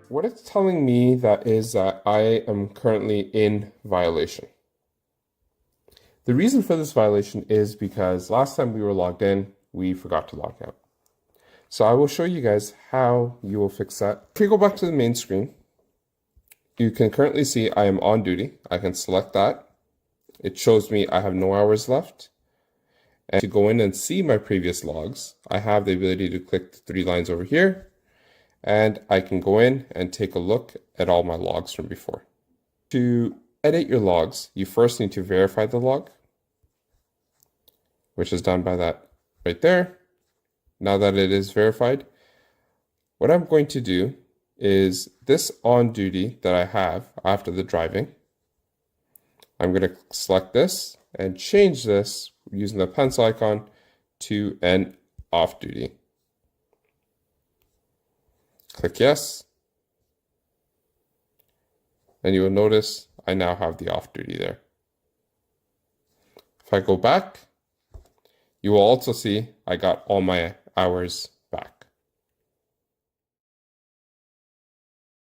what it's telling me that is that I am currently in violation. The reason for this violation is because last time we were logged in, we forgot to log out. So I will show you guys how you will fix that. If we go back to the main screen, you can currently see I am on duty. I can select that. It shows me I have no hours left. And to go in and see my previous logs, I have the ability to click the 3 lines over here, and I can go in and take a look at all my logs from before. To edit your logs, you first need to verify the log, which is done by that right there. Now that it is verified, what I'm going to do is this on duty that I have after the driving, I'm going to select this and change this using the pencil icon to an off duty. Click yes. And you will notice I now have the off duty there. If I go back, you will also see I got all my hours